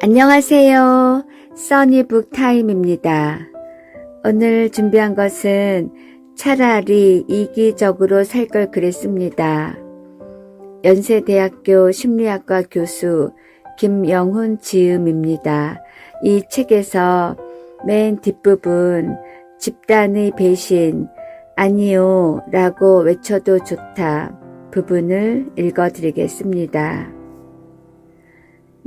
안녕하세요. 써니북 타임입니다. 오늘 준비한 것은 차라리 이기적으로 살 걸 그랬습니다. 연세대학교 심리학과 교수 김영훈 지음입니다. 이 책에서 맨 뒷부분 집단의 배신 아니요 라고 외쳐도 좋다 부분을 읽어드리겠습니다.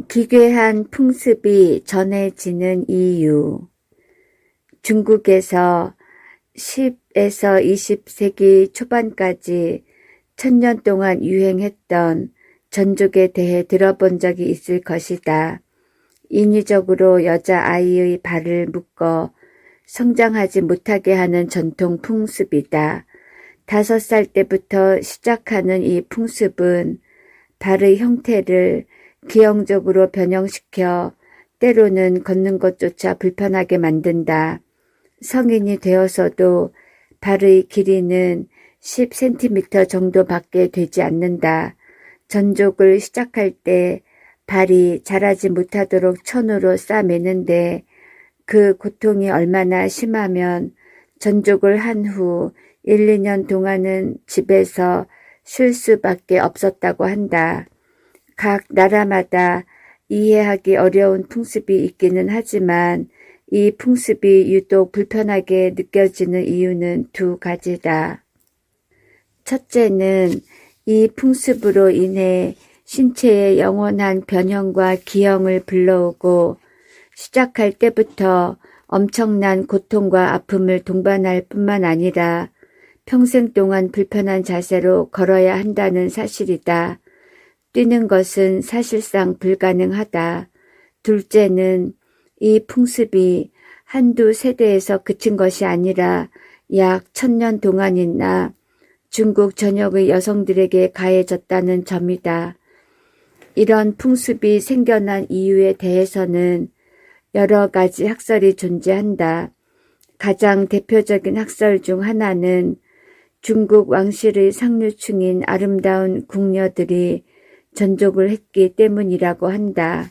기괴한 풍습이 전해지는 이유. 중국에서 10에서 20세기 초반까지 1000년 동안 유행했던 전족에 대해 들어본 적이 있을 것이다. 인위적으로 여자아이의 발을 묶어 성장하지 못하게 하는 전통 풍습이다. 5살 때부터 시작하는 이 풍습은 발의 형태를 기형적으로 변형시켜 때로는 걷는 것조차 불편하게 만든다. 성인이 되어서도 발의 길이는 10cm 정도밖에 되지 않는다. 전족을 시작할 때 발이 자라지 못하도록 천으로 싸매는데 그 고통이 얼마나 심하면 전족을 한 후 1, 2년 동안은 집에서 쉴 수밖에 없었다고 한다. 각 나라마다 이해하기 어려운 풍습이 있기는 하지만 이 풍습이 유독 불편하게 느껴지는 이유는 두 가지다. 첫째는 이 풍습으로 인해 신체의 영원한 변형과 기형을 불러오고 시작할 때부터 엄청난 고통과 아픔을 동반할 뿐만 아니라 평생 동안 불편한 자세로 걸어야 한다는 사실이다. 뛰는 것은 사실상 불가능하다. 둘째는 이 풍습이 한두 세대에서 그친 것이 아니라 약 1000년 동안이나 중국 전역의 여성들에게 가해졌다는 점이다. 이런 풍습이 생겨난 이유에 대해서는 여러 가지 학설이 존재한다. 가장 대표적인 학설 중 하나는 중국 왕실의 상류층인 아름다운 궁녀들이 전족을 했기 때문이라고 한다.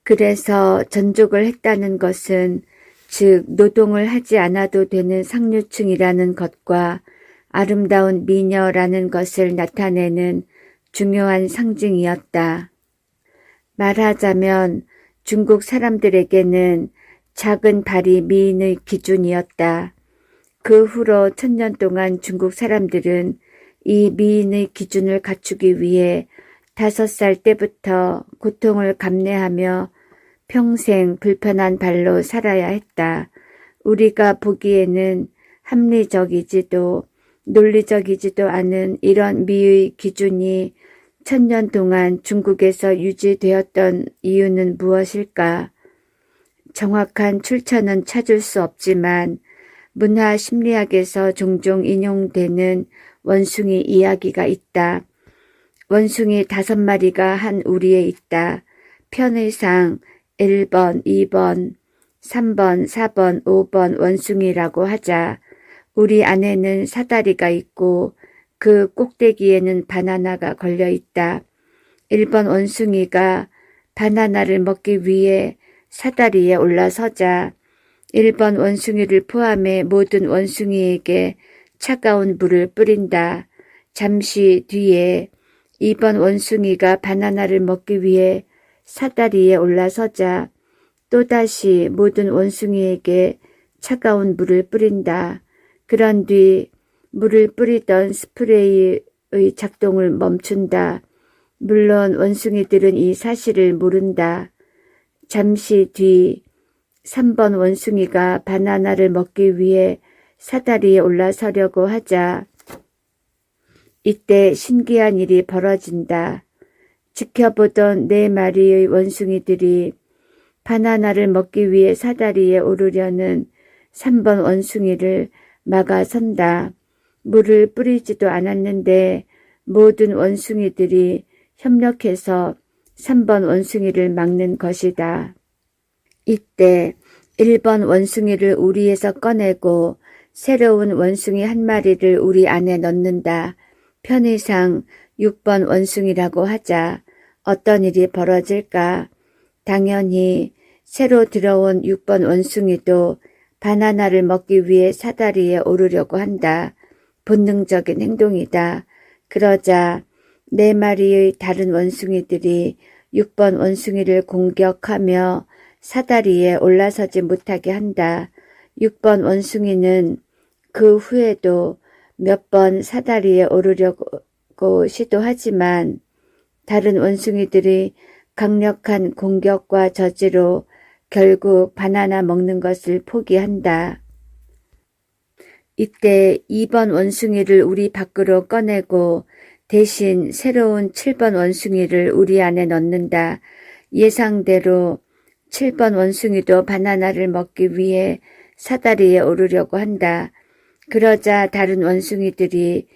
그래서 전족을 했다는 것은 즉 노동을 하지 않아도 되는 상류층이라는 것과 아름다운 미녀라는 것을 나타내는 중요한 상징이었다. 말하자면 중국 사람들에게는 작은 발이 미인의 기준이었다. 그 후로 1000년 동안 중국 사람들은 이 미인의 기준을 갖추기 위해 5살 때부터 고통을 감내하며 평생 불편한 발로 살아야 했다. 우리가 보기에는 합리적이지도 논리적이지도 않은 이런 미의 기준이 1000년 동안 중국에서 유지되었던 이유는 무엇일까? 정확한 출처는 찾을 수 없지만 문화 심리학에서 종종 인용되는 원숭이 이야기가 있다. 원숭이 5마리가 한 우리에 있다. 편의상 1번, 2번, 3번, 4번, 5번 원숭이라고 하자. 우리 안에는 사다리가 있고 그 꼭대기에는 바나나가 걸려 있다. 1번 원숭이가 바나나를 먹기 위해 사다리에 올라서자 1번 원숭이를 포함해 모든 원숭이에게 차가운 물을 뿌린다. 잠시 뒤에 2번 원숭이가 바나나를 먹기 위해 사다리에 올라서자 또다시 모든 원숭이에게 차가운 물을 뿌린다. 그런 뒤 물을 뿌리던 스프레이의 작동을 멈춘다. 물론 원숭이들은 이 사실을 모른다. 잠시 뒤 3번 원숭이가 바나나를 먹기 위해 사다리에 올라서려고 하자 이때 신기한 일이 벌어진다. 지켜보던 4마리의 원숭이들이 바나나를 먹기 위해 사다리에 오르려는 3번 원숭이를 막아선다. 물을 뿌리지도 않았는데 모든 원숭이들이 협력해서 3번 원숭이를 막는 것이다. 이때 1번 원숭이를 우리에서 꺼내고 새로운 원숭이 한 마리를 우리 안에 넣는다. 편의상 6번 원숭이라고 하자 어떤 일이 벌어질까? 당연히 새로 들어온 6번 원숭이도 바나나를 먹기 위해 사다리에 오르려고 한다. 본능적인 행동이다. 그러자 4마리의 다른 원숭이들이 6번 원숭이를 공격하며 사다리에 올라서지 못하게 한다. 6번 원숭이는 그 후에도 몇 번 사다리에 오르려고 시도하지만 다른 원숭이들이 강력한 공격과 저지로 결국 바나나 먹는 것을 포기한다. 이때 2번 원숭이를 우리 밖으로 꺼내고 대신 새로운 7번 원숭이를 우리 안에 넣는다. 예상대로 7번 원숭이도 바나나를 먹기 위해 사다리에 오르려고 한다. 그러자 다른 원숭이들이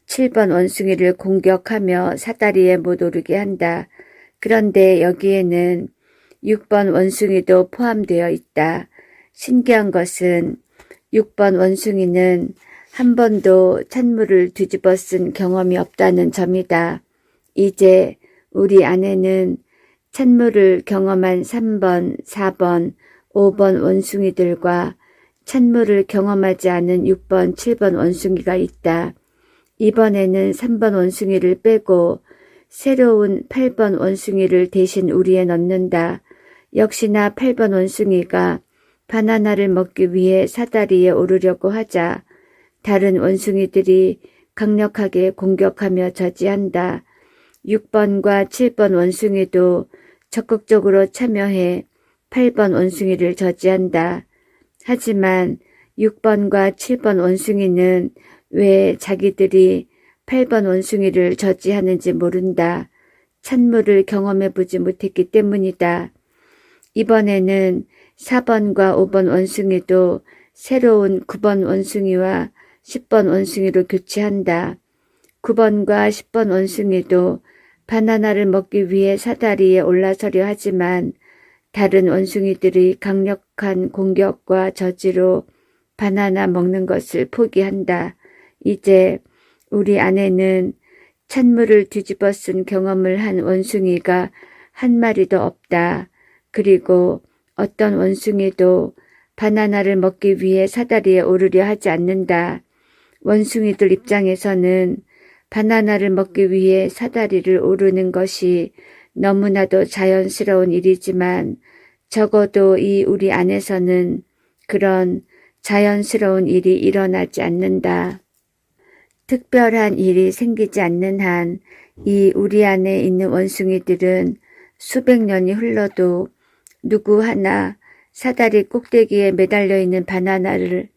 7번 원숭이를 공격하며 사다리에 못 오르게 한다. 그런데 여기에는 6번 원숭이도 포함되어 있다. 신기한 것은 6번 원숭이는 한 번도 찬물을 뒤집어 쓴 경험이 없다는 점이다. 이제 우리 안에는 찬물을 경험한 3번, 4번, 5번 원숭이들과 찬물을 경험하지 않은 6번, 7번 원숭이가 있다. 이번에는 3번 원숭이를 빼고 새로운 8번 원숭이를 대신 우리에 넣는다. 역시나 8번 원숭이가 바나나를 먹기 위해 사다리에 오르려고 하자 다른 원숭이들이 강력하게 공격하며 저지한다. 6번과 7번 원숭이도 적극적으로 참여해 8번 원숭이를 저지한다. 하지만 6번과 7번 원숭이는 왜 자기들이 8번 원숭이를 저지하는지 모른다. 찬물을 경험해보지 못했기 때문이다. 이번에는 4번과 5번 원숭이도 새로운 9번 원숭이와 10번 원숭이로 교체한다. 9번과 10번 원숭이도 바나나를 먹기 위해 사다리에 올라서려 하지만 다른 원숭이들이 강력한 공격과 저지로 바나나 먹는 것을 포기한다. 이제 우리 안에는 찬물을 뒤집어 쓴 경험을 한 원숭이가 한 마리도 없다. 그리고 어떤 원숭이도 바나나를 먹기 위해 사다리에 오르려 하지 않는다. 원숭이들 입장에서는 바나나를 먹기 위해 사다리를 오르는 것이 너무나도 자연스러운 일이지만 적어도 이 우리 안에서는 그런 자연스러운 일이 일어나지 않는다. 특별한 일이 생기지 않는 한 이 우리 안에 있는 원숭이들은 수백 년이 흘러도 누구 하나 사다리 꼭대기에 매달려 있는 바나나를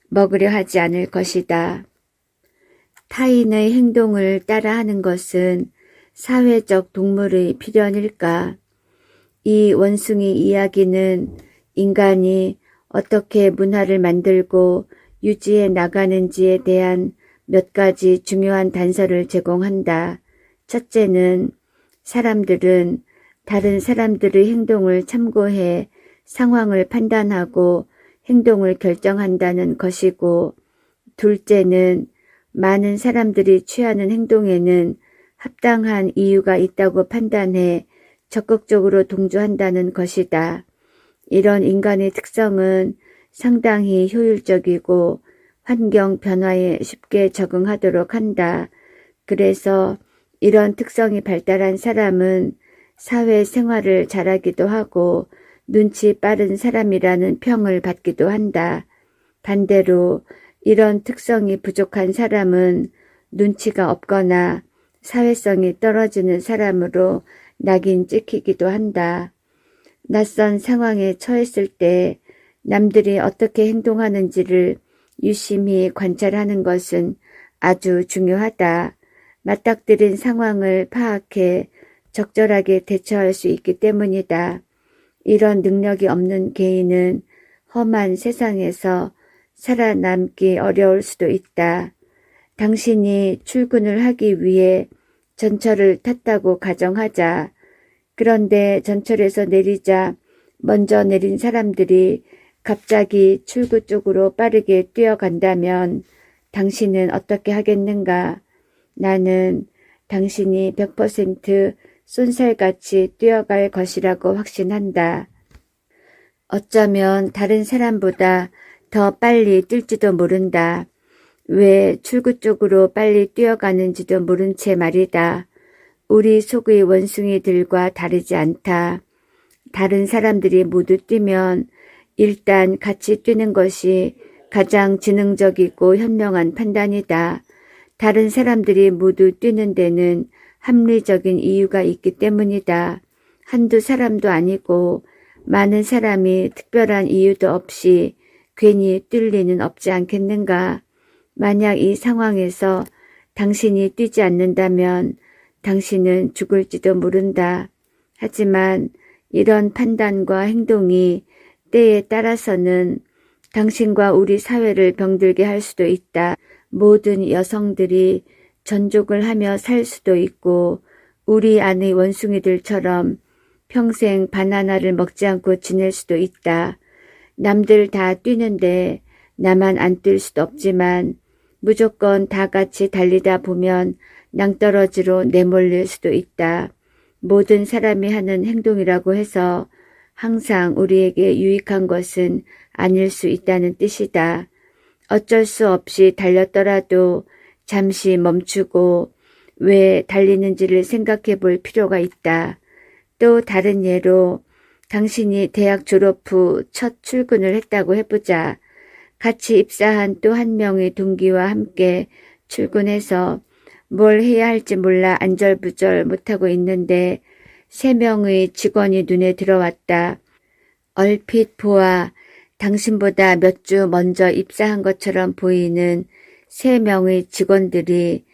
먹으려 하지 않을 것이다. 타인의 행동을 따라하는 것은 사회적 동물의 필연일까? 이 원숭이 이야기는 인간이 어떻게 문화를 만들고 유지해 나가는지에 대한 몇 가지 중요한 단서를 제공한다. 첫째는 사람들은 다른 사람들의 행동을 참고해 상황을 판단하고 행동을 결정한다는 것이고, 둘째는 많은 사람들이 취하는 행동에는 합당한 이유가 있다고 판단해 적극적으로 동조한다는 것이다. 이런 인간의 특성은 상당히 효율적이고 환경 변화에 쉽게 적응하도록 한다. 그래서 이런 특성이 발달한 사람은 사회생활을 잘하기도 하고 눈치 빠른 사람이라는 평을 받기도 한다. 반대로 이런 특성이 부족한 사람은 눈치가 없거나 사회성이 떨어지는 사람으로 낙인 찍히기도 한다. 낯선 상황에 처했을 때 남들이 어떻게 행동하는지를 유심히 관찰하는 것은 아주 중요하다. 맞닥뜨린 상황을 파악해 적절하게 대처할 수 있기 때문이다. 이런 능력이 없는 개인은 험한 세상에서 살아남기 어려울 수도 있다. 당신이 출근을 하기 위해 전철을 탔다고 가정하자. 그런데 전철에서 내리자 먼저 내린 사람들이 갑자기 출구 쪽으로 빠르게 뛰어간다면 당신은 어떻게 하겠는가? 나는 당신이 100% 쏜살같이 뛰어갈 것이라고 확신한다. 어쩌면 다른 사람보다 더 빨리 뛸지도 모른다. 왜 출구 쪽으로 빨리 뛰어가는지도 모른 채 말이다. 우리 속의 원숭이들과 다르지 않다. 다른 사람들이 모두 뛰면 일단 같이 뛰는 것이 가장 지능적이고 현명한 판단이다. 다른 사람들이 모두 뛰는 데는 합리적인 이유가 있기 때문이다. 한두 사람도 아니고 많은 사람이 특별한 이유도 없이 괜히 뛸 리는 없지 않겠는가. 만약 이 상황에서 당신이 뛰지 않는다면 당신은 죽을지도 모른다. 하지만 이런 판단과 행동이 때에 따라서는 당신과 우리 사회를 병들게 할 수도 있다. 모든 여성들이 전족을 하며 살 수도 있고 우리 안의 원숭이들처럼 평생 바나나를 먹지 않고 지낼 수도 있다. 남들 다 뛰는데 나만 안 뛸 수도 없지만 무조건 다 같이 달리다 보면 낭떠러지로 내몰릴 수도 있다. 모든 사람이 하는 행동이라고 해서 항상 우리에게 유익한 것은 아닐 수 있다는 뜻이다. 어쩔 수 없이 달렸더라도 잠시 멈추고 왜 달리는지를 생각해 볼 필요가 있다. 또 다른 예로 당신이 대학 졸업 후 첫 출근을 했다고 해보자. 같이 입사한 또 한 명의 동기와 함께 출근해서 뭘 해야 할지 몰라 안절부절 못하고 있는데 3명의 직원이 눈에 들어왔다. 얼핏 보아 당신보다 몇 주 먼저 입사한 것처럼 보이는 3명의 직원들이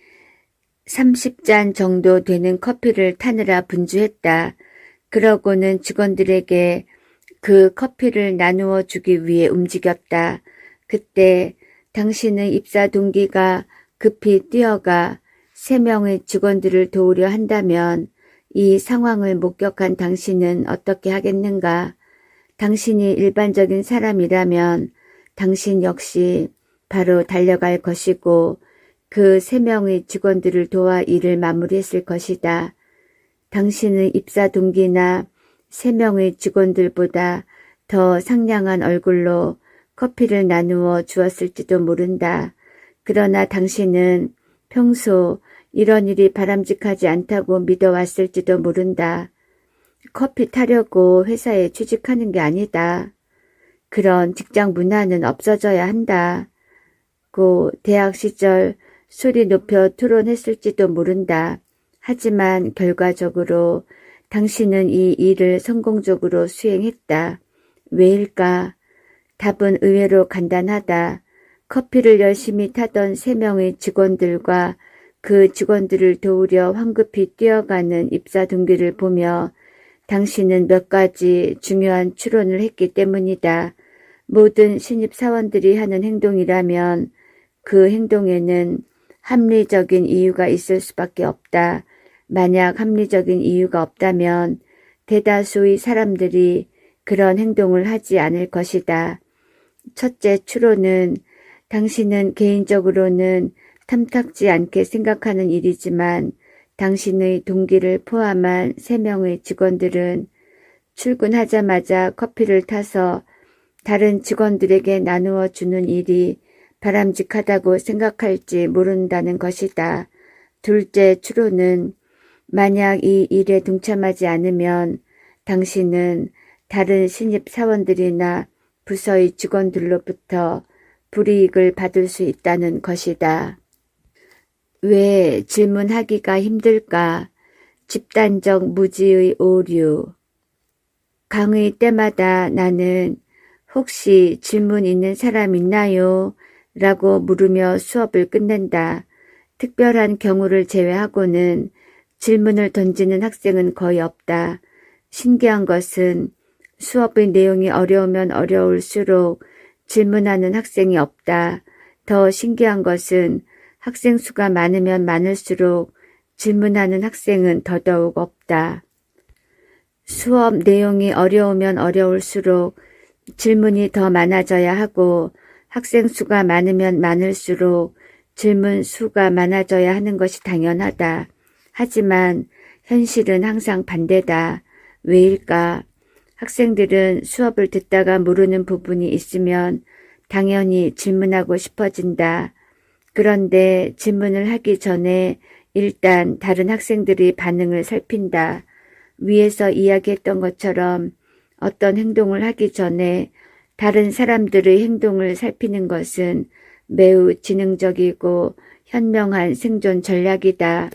30잔 정도 되는 커피를 타느라 분주했다. 그러고는 직원들에게 그 커피를 나누어 주기 위해 움직였다. 그때 당신의 입사 동기가 급히 뛰어가 3명의 직원들을 도우려 한다면 이 상황을 목격한 당신은 어떻게 하겠는가? 당신이 일반적인 사람이라면 당신 역시 바로 달려갈 것이고 그 3명의 직원들을 도와 일을 마무리했을 것이다. 당신의 입사 동기나 3명의 직원들보다 더 상냥한 얼굴로 커피를 나누어 주었을지도 모른다. 그러나 당신은 평소 이런 일이 바람직하지 않다고 믿어왔을지도 모른다. 커피 타려고 회사에 취직하는 게 아니다. 그런 직장 문화는 없어져야 한다. 고 대학 시절 소리 높여 토론했을지도 모른다. 하지만 결과적으로 당신은 이 일을 성공적으로 수행했다. 왜일까? 답은 의외로 간단하다. 커피를 열심히 타던 3명의 직원들과 그 직원들을 도우려 황급히 뛰어가는 입사 동기를 보며 당신은 몇 가지 중요한 추론을 했기 때문이다. 모든 신입사원들이 하는 행동이라면 그 행동에는 합리적인 이유가 있을 수밖에 없다. 만약 합리적인 이유가 없다면 대다수의 사람들이 그런 행동을 하지 않을 것이다. 첫째 추론은 당신은 개인적으로는 탐탁지 않게 생각하는 일이지만 당신의 동기를 포함한 3명의 직원들은 출근하자마자 커피를 타서 다른 직원들에게 나누어 주는 일이 바람직하다고 생각할지 모른다는 것이다. 둘째 추론은 만약 이 일에 동참하지 않으면 당신은 다른 신입 사원들이나 부서의 직원들로부터 불이익을 받을 수 있다는 것이다. 왜 질문하기가 힘들까? 집단적 무지의 오류. 강의 때마다 나는 혹시 질문 있는 사람 있나요? 라고 물으며 수업을 끝낸다. 특별한 경우를 제외하고는 질문을 던지는 학생은 거의 없다. 신기한 것은 수업의 내용이 어려우면 어려울수록 질문하는 학생이 없다. 더 신기한 것은 학생 수가 많으면 많을수록 질문하는 학생은 더더욱 없다. 수업 내용이 어려우면 어려울수록 질문이 더 많아져야 하고 학생 수가 많으면 많을수록 질문 수가 많아져야 하는 것이 당연하다. 하지만 현실은 항상 반대다. 왜일까? 학생들은 수업을 듣다가 모르는 부분이 있으면 당연히 질문하고 싶어진다. 그런데 질문을 하기 전에 일단 다른 학생들의 반응을 살핀다. 위에서 이야기했던 것처럼 어떤 행동을 하기 전에 다른 사람들의 행동을 살피는 것은 매우 지능적이고 현명한 생존 전략이다.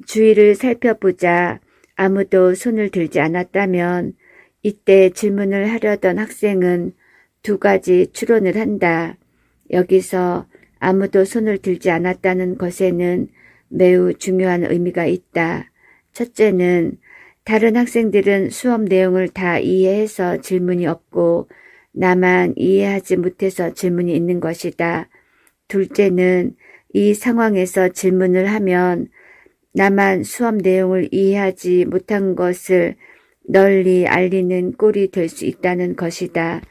주위를 살펴보자 아무도 손을 들지 않았다면 이때 질문을 하려던 학생은 두 가지 추론을 한다. 여기서 아무도 손을 들지 않았다는 것에는 매우 중요한 의미가 있다. 첫째는 다른 학생들은 수업 내용을 다 이해해서 질문이 없고 나만 이해하지 못해서 질문이 있는 것이다. 둘째는 이 상황에서 질문을 하면 나만 수업 내용을 이해하지 못한 것을 널리 알리는 꼴이 될 수 있다는 것이다.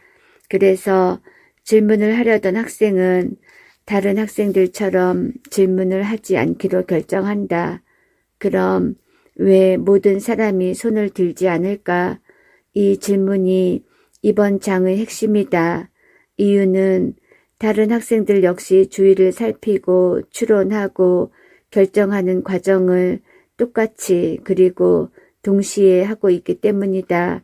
그래서 질문을 하려던 학생은 다른 학생들처럼 질문을 하지 않기로 결정한다. 그럼 왜 모든 사람이 손을 들지 않을까? 이 질문이 이번 장의 핵심이다. 이유는 다른 학생들 역시 주위를 살피고 추론하고 결정하는 과정을 똑같이 그리고 동시에 하고 있기 때문이다.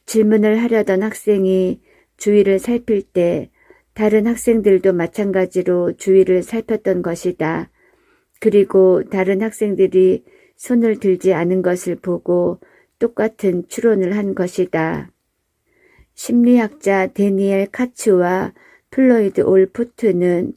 질문을 하려던 학생이 주위를 살필 때 다른 학생들도 마찬가지로 주위를 살폈던 것이다. 그리고 다른 학생들이 손을 들지 않은 것을 보고 똑같은 추론을 한 것이다. 심리학자 데니엘 카츠와 플로이드 올포트는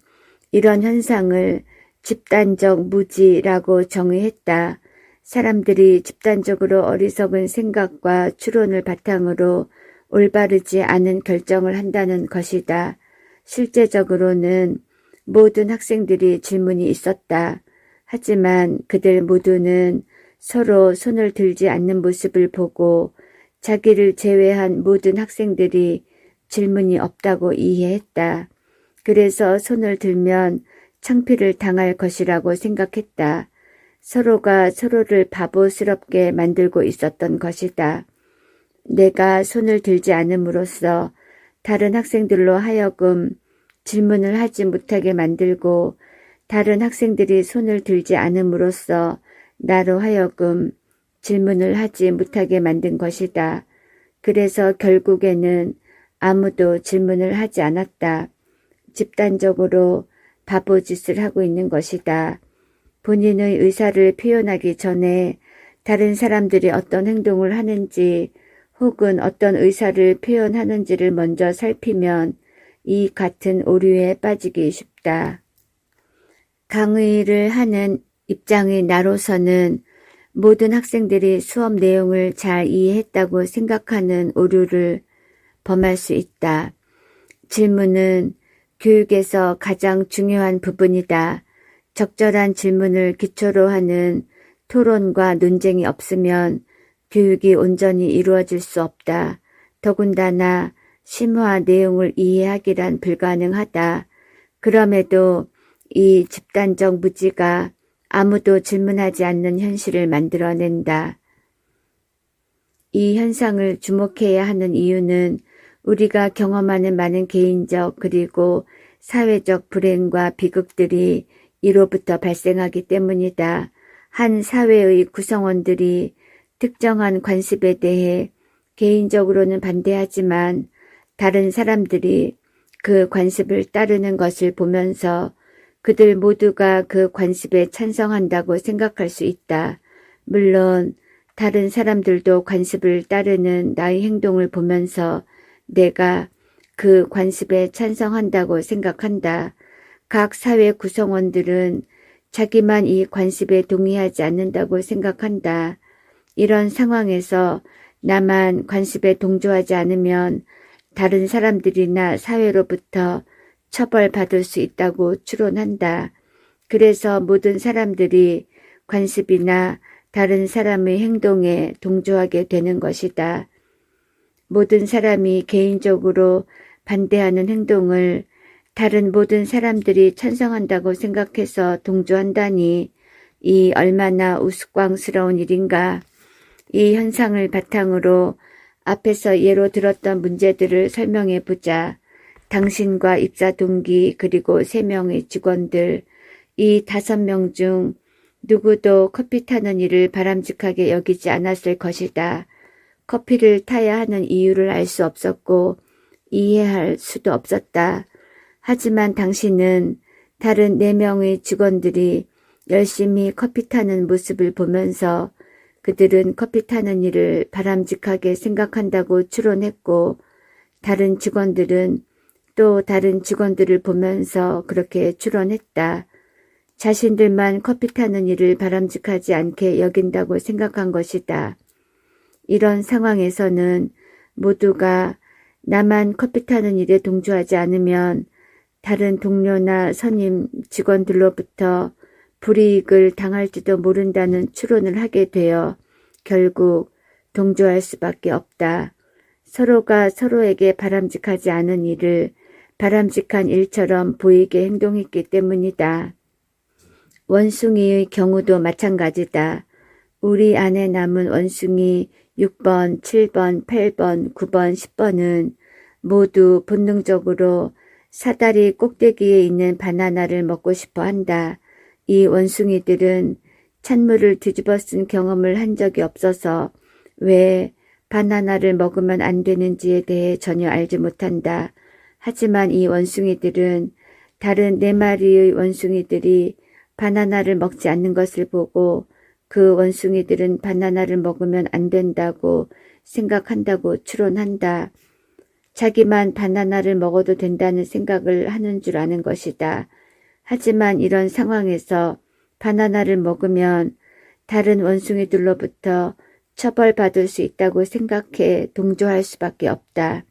이런 현상을 집단적 무지라고 정의했다. 사람들이 집단적으로 어리석은 생각과 추론을 바탕으로 올바르지 않은 결정을 한다는 것이다. 실제적으로는 모든 학생들이 질문이 있었다. 하지만 그들 모두는 서로 손을 들지 않는 모습을 보고 자기를 제외한 모든 학생들이 질문이 없다고 이해했다. 그래서 손을 들면 창피를 당할 것이라고 생각했다. 서로가 서로를 바보스럽게 만들고 있었던 것이다. 내가 손을 들지 않음으로써 다른 학생들로 하여금 질문을 하지 못하게 만들고 다른 학생들이 손을 들지 않음으로써 나로 하여금 질문을 하지 못하게 만든 것이다. 그래서 결국에는 아무도 질문을 하지 않았다. 집단적으로 바보짓을 하고 있는 것이다. 본인의 의사를 표현하기 전에 다른 사람들이 어떤 행동을 하는지 혹은 어떤 의사를 표현하는지를 먼저 살피면 이 같은 오류에 빠지기 쉽다. 강의를 하는 입장의 나로서는 모든 학생들이 수업 내용을 잘 이해했다고 생각하는 오류를 범할 수 있다. 질문은 교육에서 가장 중요한 부분이다. 적절한 질문을 기초로 하는 토론과 논쟁이 없으면 교육이 온전히 이루어질 수 없다. 더군다나 심화 내용을 이해하기란 불가능하다. 그럼에도 이 집단적 무지가 아무도 질문하지 않는 현실을 만들어낸다. 이 현상을 주목해야 하는 이유는 우리가 경험하는 많은 개인적 그리고 사회적 불행과 비극들이 이로부터 발생하기 때문이다. 한 사회의 구성원들이 특정한 관습에 대해 개인적으로는 반대하지만 다른 사람들이 그 관습을 따르는 것을 보면서 그들 모두가 그 관습에 찬성한다고 생각할 수 있다. 물론 다른 사람들도 관습을 따르는 나의 행동을 보면서 내가 그 관습에 찬성한다고 생각한다. 각 사회 구성원들은 자기만 이 관습에 동의하지 않는다고 생각한다. 이런 상황에서 나만 관습에 동조하지 않으면 다른 사람들이나 사회로부터 처벌받을 수 있다고 추론한다. 그래서 모든 사람들이 관습이나 다른 사람의 행동에 동조하게 되는 것이다. 모든 사람이 개인적으로 반대하는 행동을 다른 모든 사람들이 찬성한다고 생각해서 동조한다니 이 얼마나 우스꽝스러운 일인가. 이 현상을 바탕으로 앞에서 예로 들었던 문제들을 설명해 보자. 당신과 입사 동기 그리고 3명의 직원들, 이 5명 중 누구도 커피 타는 일을 바람직하게 여기지 않았을 것이다. 커피를 타야 하는 이유를 알 수 없었고 이해할 수도 없었다. 하지만 당신은 다른 4명의 직원들이 열심히 커피 타는 모습을 보면서 그들은 커피 타는 일을 바람직하게 생각한다고 추론했고 다른 직원들은 또 다른 직원들을 보면서 그렇게 추론했다. 자신들만 커피 타는 일을 바람직하지 않게 여긴다고 생각한 것이다. 이런 상황에서는 모두가 나만 커피 타는 일에 동조하지 않으면 다른 동료나 선임 직원들로부터 불이익을 당할지도 모른다는 추론을 하게 되어 결국 동조할 수밖에 없다. 서로가 서로에게 바람직하지 않은 일을 바람직한 일처럼 보이게 행동했기 때문이다. 원숭이의 경우도 마찬가지다. 우리 안에 남은 원숭이 6번, 7번, 8번, 9번, 10번은 모두 본능적으로 사다리 꼭대기에 있는 바나나를 먹고 싶어 한다. 이 원숭이들은 찬물을 뒤집어 쓴 경험을 한 적이 없어서 왜 바나나를 먹으면 안 되는지에 대해 전혀 알지 못한다. 하지만 이 원숭이들은 다른 4마리의 원숭이들이 바나나를 먹지 않는 것을 보고 그 원숭이들은 바나나를 먹으면 안 된다고 생각한다고 추론한다. 자기만 바나나를 먹어도 된다는 생각을 하는 줄 아는 것이다. 하지만 이런 상황에서 바나나를 먹으면 다른 원숭이들로부터 처벌받을 수 있다고 생각해 동조할 수밖에 없다.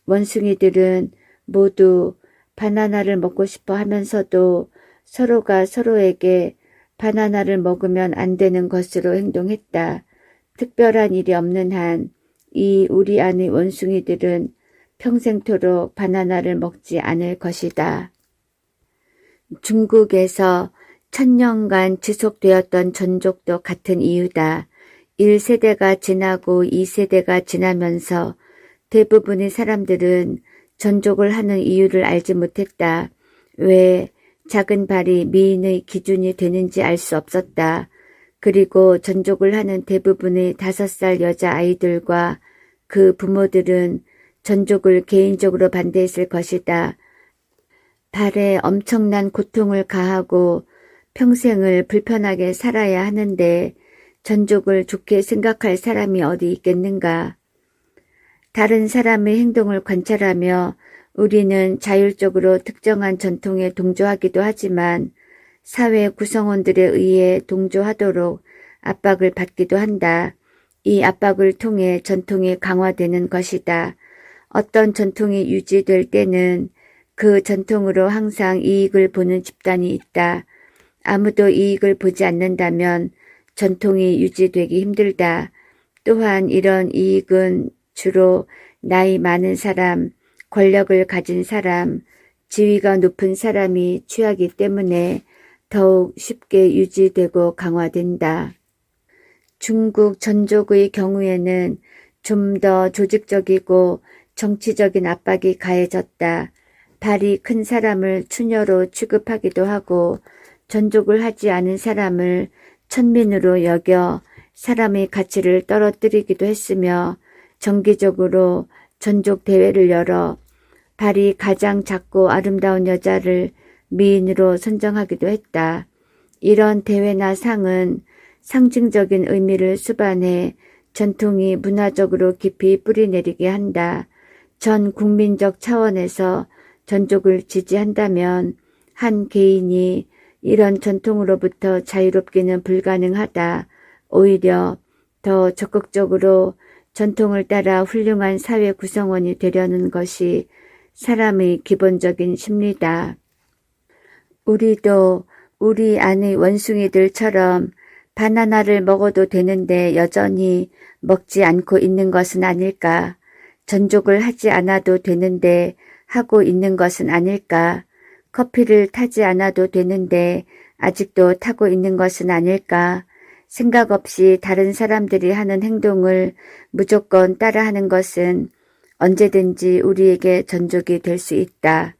원숭이들은 모두 바나나를 먹고 싶어 하면서도 서로가 서로에게 바나나를 먹으면 안 되는 것으로 행동했다. 특별한 일이 없는 한 이 우리 안의 원숭이들은 평생토록 바나나를 먹지 않을 것이다. 중국에서 1000년간 지속되었던 전족도 같은 이유다. 1세대가 지나고 2세대가 지나면서 대부분의 사람들은 전족을 하는 이유를 알지 못했다. 왜 작은 발이 미인의 기준이 되는지 알 수 없었다. 그리고 전족을 하는 대부분의 5살 여자아이들과 그 부모들은 전족을 개인적으로 반대했을 것이다. 발에 엄청난 고통을 가하고 평생을 불편하게 살아야 하는데 전족을 좋게 생각할 사람이 어디 있겠는가. 다른 사람의 행동을 관찰하며 우리는 자율적으로 특정한 전통에 동조하기도 하지만 사회 구성원들에 의해 동조하도록 압박을 받기도 한다. 이 압박을 통해 전통이 강화되는 것이다. 어떤 전통이 유지될 때는 그 전통으로 항상 이익을 보는 집단이 있다. 아무도 이익을 보지 않는다면 전통이 유지되기 힘들다. 또한 이런 이익은 주로 나이 많은 사람, 권력을 가진 사람, 지위가 높은 사람이 취하기 때문에 더욱 쉽게 유지되고 강화된다. 중국 전족의 경우에는 좀 더 조직적이고 정치적인 압박이 가해졌다. 발이 큰 사람을 추녀로 취급하기도 하고 전족을 하지 않은 사람을 천민으로 여겨 사람의 가치를 떨어뜨리기도 했으며 정기적으로 전족 대회를 열어 발이 가장 작고 아름다운 여자를 미인으로 선정하기도 했다. 이런 대회나 상은 상징적인 의미를 수반해 전통이 문화적으로 깊이 뿌리내리게 한다. 전 국민적 차원에서 전족을 지지한다면 한 개인이 이런 전통으로부터 자유롭기는 불가능하다. 오히려 더 적극적으로 전통을 따라 훌륭한 사회 구성원이 되려는 것이 사람의 기본적인 심리다. 우리도 우리 안의 원숭이들처럼 바나나를 먹어도 되는데 여전히 먹지 않고 있는 것은 아닐까? 전족을 하지 않아도 되는데 하고 있는 것은 아닐까? 커피를 타지 않아도 되는데 아직도 타고 있는 것은 아닐까? 생각 없이 다른 사람들이 하는 행동을 무조건 따라하는 것은 언제든지 우리에게 전족이 될 수 있다.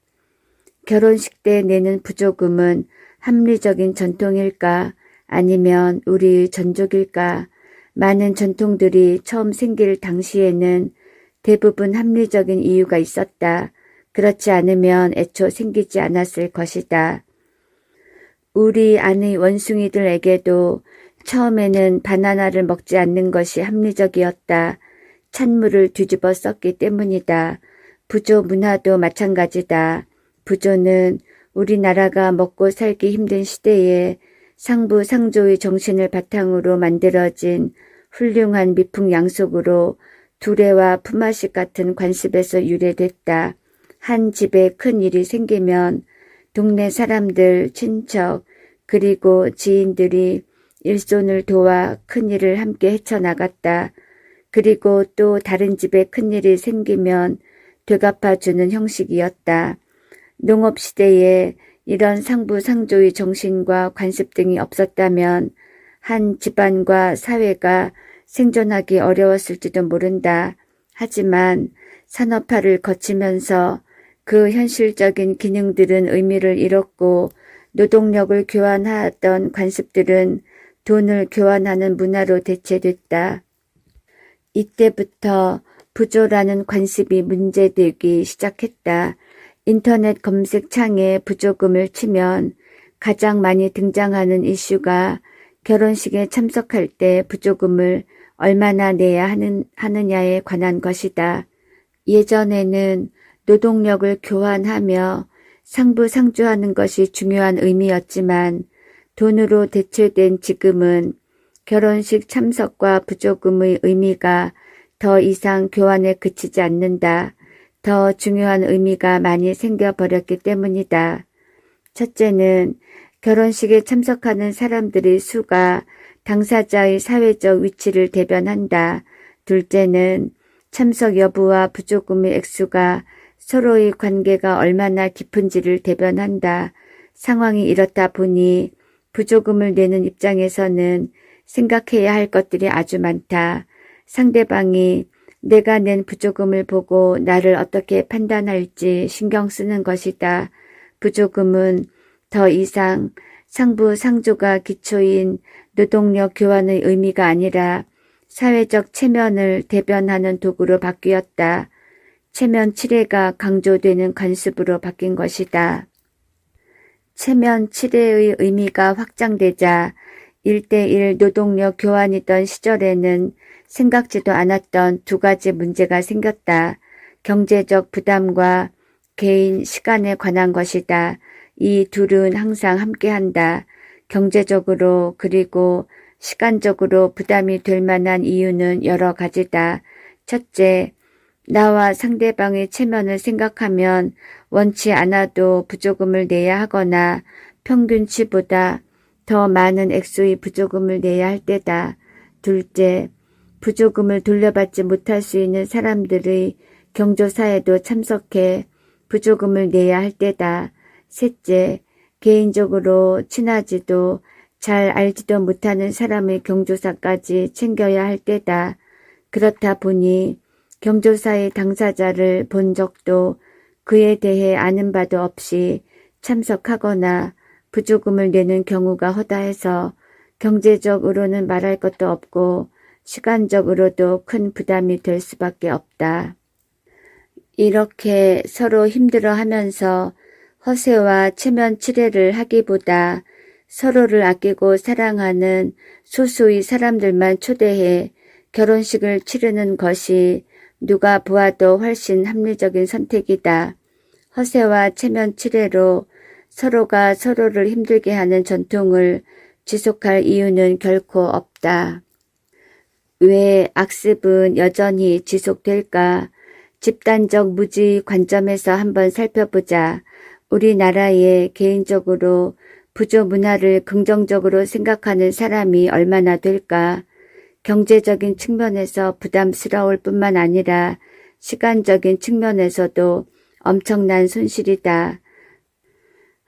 결혼식 때 내는 부조금은 합리적인 전통일까? 아니면 우리의 전족일까? 많은 전통들이 처음 생길 당시에는 대부분 합리적인 이유가 있었다. 그렇지 않으면 애초 생기지 않았을 것이다. 우리 안의 원숭이들에게도 처음에는 바나나를 먹지 않는 것이 합리적이었다. 찬물을 뒤집어 썼기 때문이다. 부조 문화도 마찬가지다. 부조는 우리나라가 먹고 살기 힘든 시대에 상부상조의 정신을 바탕으로 만들어진 훌륭한 미풍양속으로 두레와 품앗이 같은 관습에서 유래됐다. 한 집에 큰 일이 생기면 동네 사람들, 친척, 그리고 지인들이 일손을 도와 큰일을 함께 헤쳐나갔다. 그리고 또 다른 집에 큰일이 생기면 되갚아주는 형식이었다. 농업시대에 이런 상부상조의 정신과 관습 등이 없었다면 한 집안과 사회가 생존하기 어려웠을지도 모른다. 하지만 산업화를 거치면서 그 현실적인 기능들은 의미를 잃었고 노동력을 교환하던 관습들은 돈을 교환하는 문화로 대체됐다. 이때부터 부조라는 관습이 문제되기 시작했다. 인터넷 검색창에 부조금을 치면 가장 많이 등장하는 이슈가 결혼식에 참석할 때 부조금을 얼마나 내야 하느냐에 관한 것이다. 예전에는 노동력을 교환하며 상부상조하는 것이 중요한 의미였지만 돈으로 대체된 지금은 결혼식 참석과 부조금의 의미가 더 이상 교환에 그치지 않는다. 더 중요한 의미가 많이 생겨버렸기 때문이다. 첫째는 결혼식에 참석하는 사람들의 수가 당사자의 사회적 위치를 대변한다. 둘째는 참석 여부와 부조금의 액수가 서로의 관계가 얼마나 깊은지를 대변한다. 상황이 이렇다 보니 부조금을 내는 입장에서는 생각해야 할 것들이 아주 많다. 상대방이 내가 낸 부조금을 보고 나를 어떻게 판단할지 신경 쓰는 것이다. 부조금은 더 이상 상부상조가 기초인 노동력 교환의 의미가 아니라 사회적 체면을 대변하는 도구로 바뀌었다. 체면 칠해가 강조되는 관습으로 바뀐 것이다. 체면 칠해의 의미가 확장되자 1:1 노동력 교환이던 시절에는 생각지도 않았던 두 가지 문제가 생겼다. 경제적 부담과 개인 시간에 관한 것이다. 이 둘은 항상 함께한다. 경제적으로 그리고 시간적으로 부담이 될 만한 이유는 여러 가지다. 첫째, 나와 상대방의 체면을 생각하면 원치 않아도 부조금을 내야 하거나 평균치보다 더 많은 액수의 부조금을 내야 할 때다. 둘째, 부조금을 돌려받지 못할 수 있는 사람들의 경조사에도 참석해 부조금을 내야 할 때다. 셋째, 개인적으로 친하지도 잘 알지도 못하는 사람의 경조사까지 챙겨야 할 때다. 그렇다 보니 경조사의 당사자를 본 적도 그에 대해 아는 바도 없이 참석하거나 부조금을 내는 경우가 허다해서 경제적으로는 말할 것도 없고 시간적으로도 큰 부담이 될 수밖에 없다. 이렇게 서로 힘들어하면서 허세와 체면 칠해를 하기보다 서로를 아끼고 사랑하는 소수의 사람들만 초대해 결혼식을 치르는 것이 누가 보아도 훨씬 합리적인 선택이다. 허세와 체면 칠해로 서로가 서로를 힘들게 하는 전통을 지속할 이유는 결코 없다. 왜 악습은 여전히 지속될까? 집단적 무지 관점에서 한번 살펴보자. 우리나라에 개인적으로 부조 문화를 긍정적으로 생각하는 사람이 얼마나 될까? 경제적인 측면에서 부담스러울 뿐만 아니라 시간적인 측면에서도 엄청난 손실이다.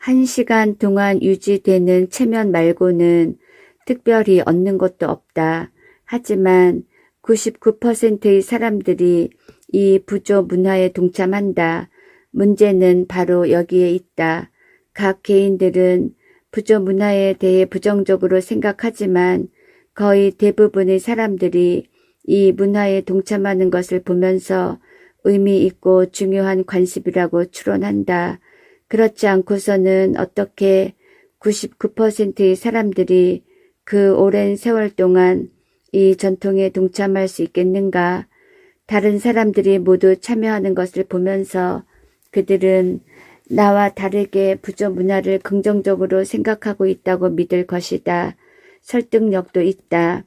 1시간 동안 유지되는 체면 말고는 특별히 얻는 것도 없다. 하지만 99%의 사람들이 이 부조 문화에 동참한다. 문제는 바로 여기에 있다. 각 개인들은 부조 문화에 대해 부정적으로 생각하지만 거의 대부분의 사람들이 이 문화에 동참하는 것을 보면서 의미 있고 중요한 관습이라고 추론한다. 그렇지 않고서는 어떻게 99%의 사람들이 그 오랜 세월 동안 이 전통에 동참할 수 있겠는가? 다른 사람들이 모두 참여하는 것을 보면서 그들은 나와 다르게 부조 문화를 긍정적으로 생각하고 있다고 믿을 것이다. 설득력도 있다.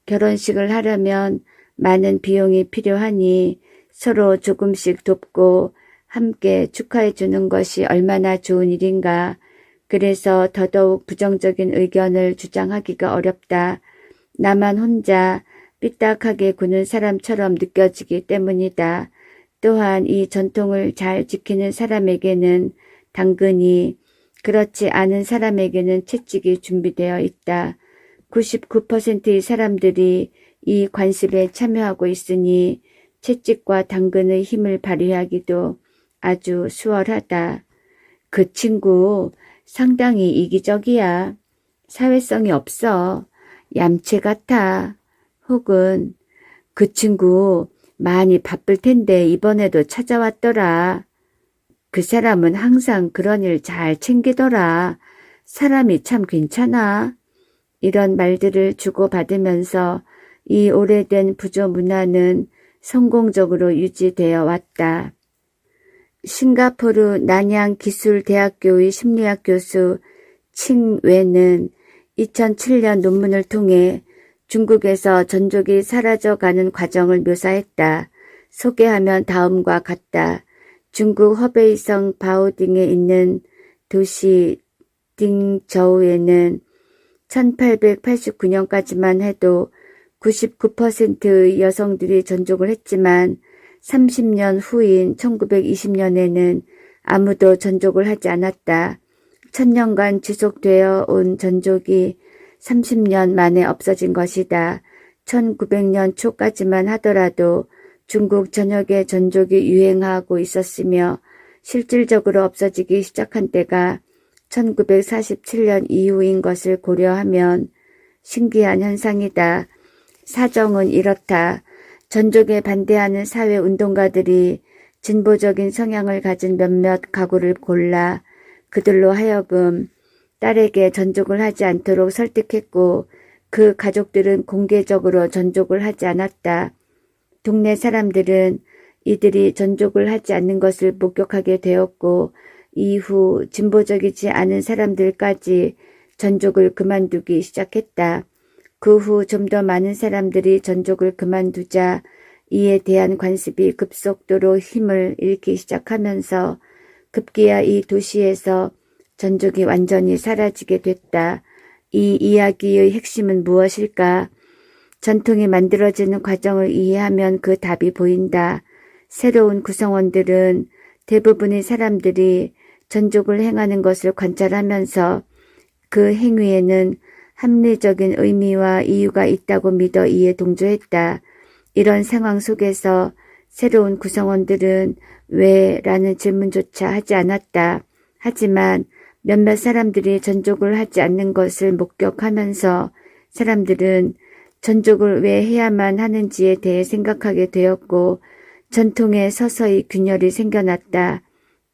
결혼식을 하려면 많은 비용이 필요하니 서로 조금씩 돕고 함께 축하해 주는 것이 얼마나 좋은 일인가. 그래서 더더욱 부정적인 의견을 주장하기가 어렵다. 나만 혼자 삐딱하게 구는 사람처럼 느껴지기 때문이다. 또한 이 전통을 잘 지키는 사람에게는 당근이, 그렇지 않은 사람에게는 채찍이 준비되어 있다. 99%의 사람들이 이 관습에 참여하고 있으니 채찍과 당근의 힘을 발휘하기도 아주 수월하다. 그 친구 상당히 이기적이야. 사회성이 없어. 얌체 같아. 혹은 그 친구 많이 바쁠 텐데 이번에도 찾아왔더라. 그 사람은 항상 그런 일 잘 챙기더라. 사람이 참 괜찮아. 이런 말들을 주고받으면서 이 오래된 부조 문화는 성공적으로 유지되어 왔다. 싱가포르 난양기술대학교의 심리학 교수 칭웨는 2007년 논문을 통해 중국에서 전족이 사라져가는 과정을 묘사했다. 소개하면 다음과 같다. 중국 허베이성 바오딩에 있는 도시 딩저우에는 1889년까지만 해도 99%의 여성들이 전족을 했지만 30년 후인 1920년에는 아무도 전족을 하지 않았다. 1000년간 지속되어 온 전족이 30년 만에 없어진 것이다. 1900년 초까지만 하더라도 중국 전역에 전족이 유행하고 있었으며 실질적으로 없어지기 시작한 때가 1947년 이후인 것을 고려하면 신기한 현상이다. 사정은 이렇다. 전족에 반대하는 사회운동가들이 진보적인 성향을 가진 몇몇 가구를 골라 그들로 하여금 딸에게 전족을 하지 않도록 설득했고 그 가족들은 공개적으로 전족을 하지 않았다. 동네 사람들은 이들이 전족을 하지 않는 것을 목격하게 되었고 이후 진보적이지 않은 사람들까지 전족을 그만두기 시작했다. 그 후 좀 더 많은 사람들이 전족을 그만두자 이에 대한 관습이 급속도로 힘을 잃기 시작하면서 급기야 이 도시에서 전족이 완전히 사라지게 됐다. 이 이야기의 핵심은 무엇일까? 전통이 만들어지는 과정을 이해하면 그 답이 보인다. 새로운 구성원들은 대부분의 사람들이 전족을 행하는 것을 관찰하면서 그 행위에는 합리적인 의미와 이유가 있다고 믿어 이에 동조했다. 이런 상황 속에서 새로운 구성원들은 왜? 라는 질문조차 하지 않았다. 하지만 몇몇 사람들이 전족을 하지 않는 것을 목격하면서 사람들은 전족을 왜 해야만 하는지에 대해 생각하게 되었고 전통에 서서히 균열이 생겨났다.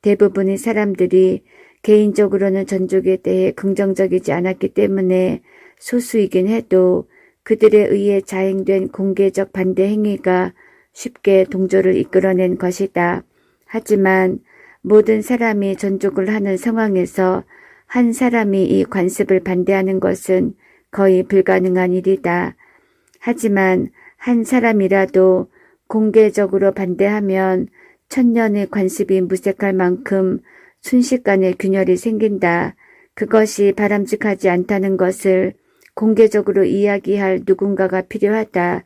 대부분의 사람들이 개인적으로는 전족에 대해 긍정적이지 않았기 때문에 소수이긴 해도 그들에 의해 자행된 공개적 반대 행위가 쉽게 동조를 이끌어낸 것이다. 하지만 모든 사람이 전족을 하는 상황에서 한 사람이 이 관습을 반대하는 것은 거의 불가능한 일이다. 하지만 한 사람이라도 공개적으로 반대하면 천년의 관습이 무색할 만큼 순식간에 균열이 생긴다. 그것이 바람직하지 않다는 것을 공개적으로 이야기할 누군가가 필요하다.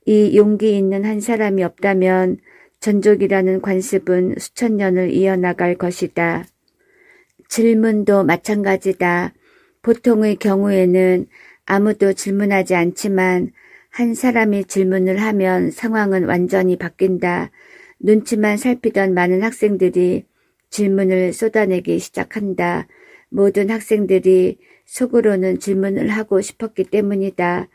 이 용기 있는 한 사람이 없다면 전족이라는 관습은 수천 년을 이어나갈 것이다. 질문도 마찬가지다. 보통의 경우에는 아무도 질문하지 않지만 한 사람이 질문을 하면 상황은 완전히 바뀐다. 눈치만 살피던 많은 학생들이 질문을 쏟아내기 시작한다. 모든 학생들이 속으로는 질문을 하고 싶었기 때문이다.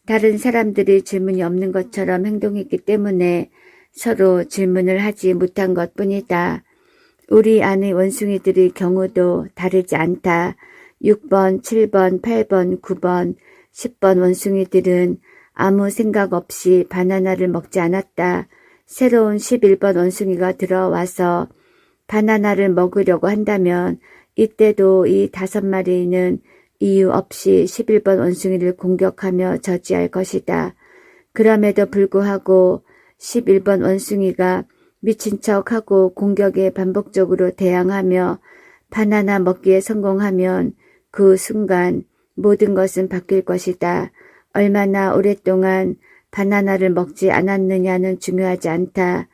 다른 사람들이 질문이 없는 것처럼 행동했기 때문에 서로 질문을 하지 못한 것뿐이다. 우리 안의 원숭이들의 경우도 다르지 않다. 6번, 7번, 8번, 9번, 10번 원숭이들은 아무 생각 없이 바나나를 먹지 않았다. 새로운 11번 원숭이가 들어와서 바나나를 먹으려고 한다면 이때도 이 5마리는 이유 없이 11번 원숭이를 공격하며 저지할 것이다. 그럼에도 불구하고 11번 원숭이가 미친 척하고 공격에 반복적으로 대항하며 바나나 먹기에 성공하면 그 순간 모든 것은 바뀔 것이다. 얼마나 오랫동안 바나나를 먹지 않았느냐는 중요하지 않다.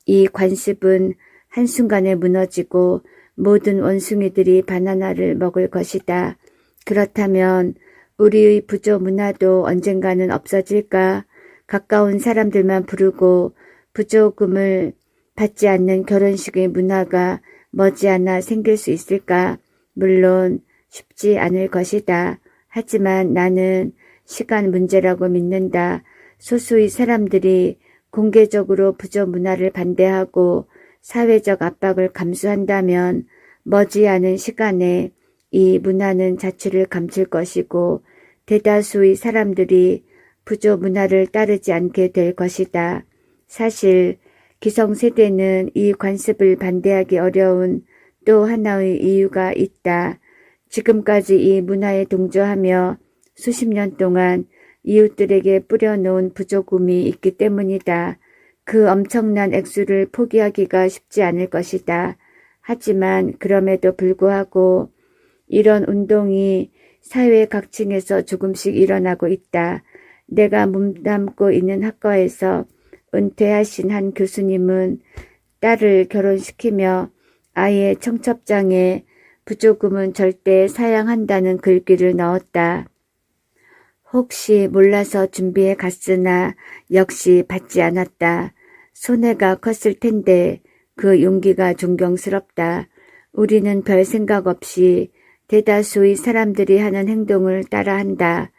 이 관습은 한순간에 무너지고 모든 원숭이들이 바나나를 먹을 것이다. 그렇다면 우리의 부조 문화도 언젠가는 없어질까? 가까운 사람들만 부르고 부조금을 받지 않는 결혼식의 문화가 머지않아 생길 수 있을까? 물론 쉽지 않을 것이다. 하지만 나는 시간 문제라고 믿는다. 소수의 사람들이 공개적으로 부조 문화를 반대하고 사회적 압박을 감수한다면 머지않은 시간에 이 문화는 자취를 감출 것이고 대다수의 사람들이 부조 문화를 따르지 않게 될 것이다. 사실 기성세대는 이 관습을 반대하기 어려운 또 하나의 이유가 있다. 지금까지 이 문화에 동조하며 수십 년 동안 이웃들에게 뿌려놓은 부조금이 있기 때문이다. 그 엄청난 액수를 포기하기가 쉽지 않을 것이다. 하지만 그럼에도 불구하고 이런 운동이 사회 각층에서 조금씩 일어나고 있다. 내가 몸담고 있는 학과에서 은퇴하신 한 교수님은 딸을 결혼시키며 아이의 청첩장에 부조금은 절대 사양한다는 글귀를 넣었다. 혹시 몰라서 준비해 갔으나 역시 받지 않았다. 손해가 컸을 텐데 그 용기가 존경스럽다. 우리는 별 생각 없이 대다수의 사람들이 하는 행동을 따라한다.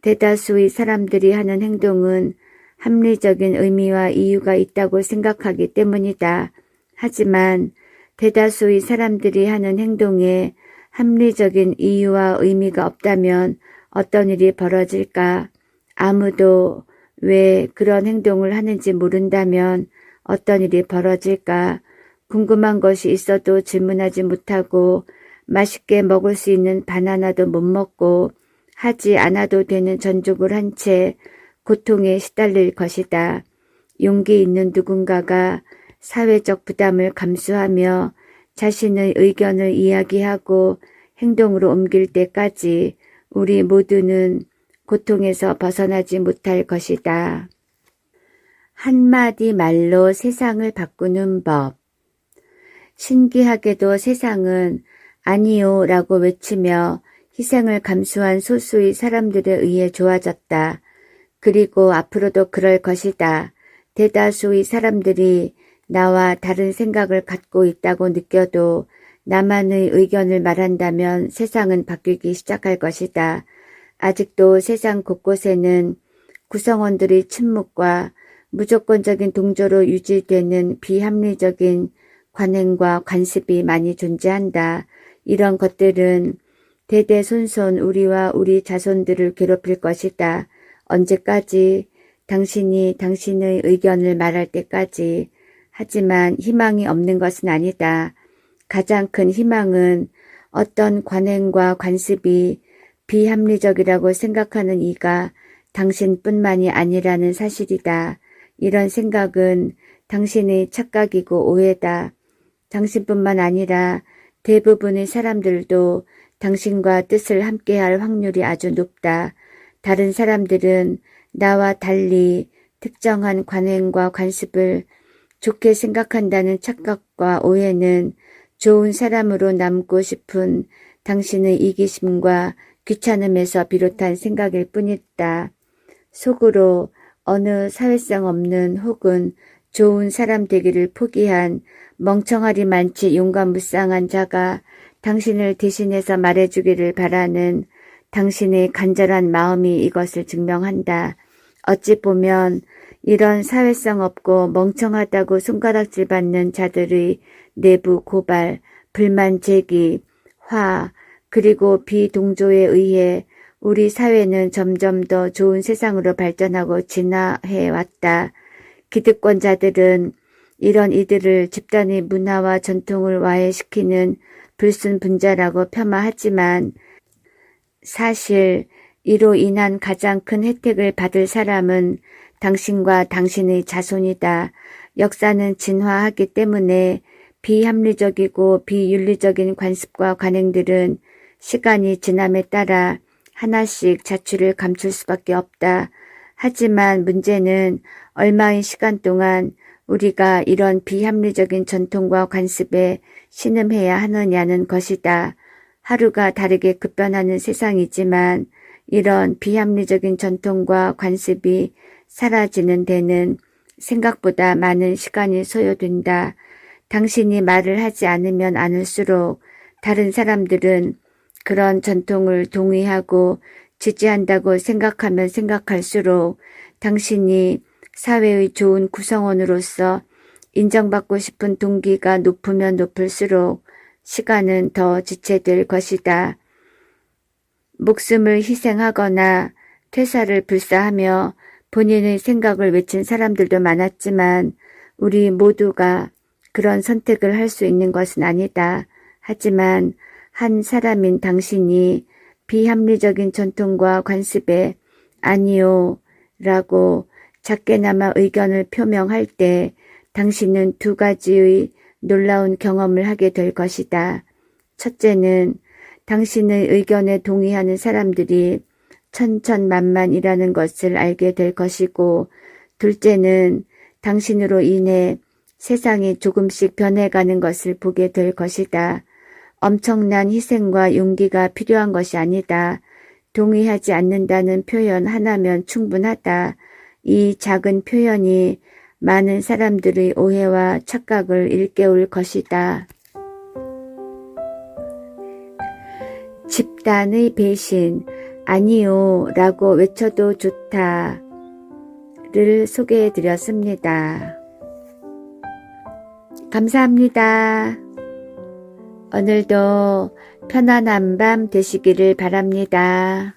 대다수의 사람들이 하는 행동은 합리적인 의미와 이유가 있다고 생각하기 때문이다. 하지만 대다수의 사람들이 하는 행동에 합리적인 이유와 의미가 없다면 어떤 일이 벌어질까? 아무도 왜 그런 행동을 하는지 모른다면 어떤 일이 벌어질까? 궁금한 것이 있어도 질문하지 못하고 맛있게 먹을 수 있는 바나나도 못 먹고 하지 않아도 되는 전족을 한 채 고통에 시달릴 것이다. 용기 있는 누군가가 사회적 부담을 감수하며 자신의 의견을 이야기하고 행동으로 옮길 때까지 우리 모두는 고통에서 벗어나지 못할 것이다. 한마디 말로 세상을 바꾸는 법. 신기하게도 세상은 아니요 라고 외치며 희생을 감수한 소수의 사람들에 의해 좋아졌다. 그리고 앞으로도 그럴 것이다. 대다수의 사람들이 나와 다른 생각을 갖고 있다고 느껴도 나만의 의견을 말한다면 세상은 바뀌기 시작할 것이다. 아직도 세상 곳곳에는 구성원들의 침묵과 무조건적인 동조로 유지되는 비합리적인 관행과 관습이 많이 존재한다. 이런 것들은 대대손손 우리와 우리 자손들을 괴롭힐 것이다. 언제까지? 당신이 당신의 의견을 말할 때까지. 하지만 희망이 없는 것은 아니다. 가장 큰 희망은 어떤 관행과 관습이 비합리적이라고 생각하는 이가 당신뿐만이 아니라는 사실이다. 이런 생각은 당신의 착각이고 오해다. 당신뿐만 아니라 대부분의 사람들도 당신과 뜻을 함께할 확률이 아주 높다. 다른 사람들은 나와 달리 특정한 관행과 관습을 좋게 생각한다는 착각과 오해는 좋은 사람으로 남고 싶은 당신의 이기심과 귀찮음에서 비롯한 생각일 뿐이다. 속으로 어느 사회성 없는 혹은 좋은 사람 되기를 포기한 멍청하리 많지 용감무쌍한 자가 당신을 대신해서 말해주기를 바라는 당신의 간절한 마음이 이것을 증명한다. 어찌 보면 이런 사회성 없고 멍청하다고 손가락질 받는 자들의 내부 고발, 불만 제기, 화, 그리고 비동조에 의해 우리 사회는 점점 더 좋은 세상으로 발전하고 진화해 왔다. 기득권자들은 이런 이들을 집단의 문화와 전통을 와해시키는 불순분자라고 폄하하지만 사실 이로 인한 가장 큰 혜택을 받을 사람은 당신과 당신의 자손이다. 역사는 진화하기 때문에 비합리적이고 비윤리적인 관습과 관행들은 시간이 지남에 따라 하나씩 자취를 감출 수밖에 없다. 하지만 문제는 얼마의 시간 동안 우리가 이런 비합리적인 전통과 관습에 신음해야 하느냐는 것이다. 하루가 다르게 급변하는 세상이지만 이런 비합리적인 전통과 관습이 사라지는 데는 생각보다 많은 시간이 소요된다. 당신이 말을 하지 않으면 않을수록 다른 사람들은 그런 전통을 동의하고 지지한다고 생각하면 생각할수록 당신이 사회의 좋은 구성원으로서 인정받고 싶은 동기가 높으면 높을수록 시간은 더 지체될 것이다. 목숨을 희생하거나 퇴사를 불사하며 본인의 생각을 외친 사람들도 많았지만 우리 모두가 그런 선택을 할 수 있는 것은 아니다. 하지만 한 사람인 당신이 비합리적인 전통과 관습에 아니요 라고 작게나마 의견을 표명할 때 당신은 두 가지의 놀라운 경험을 하게 될 것이다. 첫째는 당신의 의견에 동의하는 사람들이 천천만만이라는 것을 알게 될 것이고, 둘째는 당신으로 인해 세상이 조금씩 변해가는 것을 보게 될 것이다. 엄청난 희생과 용기가 필요한 것이 아니다. 동의하지 않는다는 표현 하나면 충분하다. 이 작은 표현이 많은 사람들의 오해와 착각을 일깨울 것이다. 집단의 배신, 아니요 라고 외쳐도 좋다를 소개해드렸습니다. 감사합니다. 오늘도 편안한 밤 되시기를 바랍니다.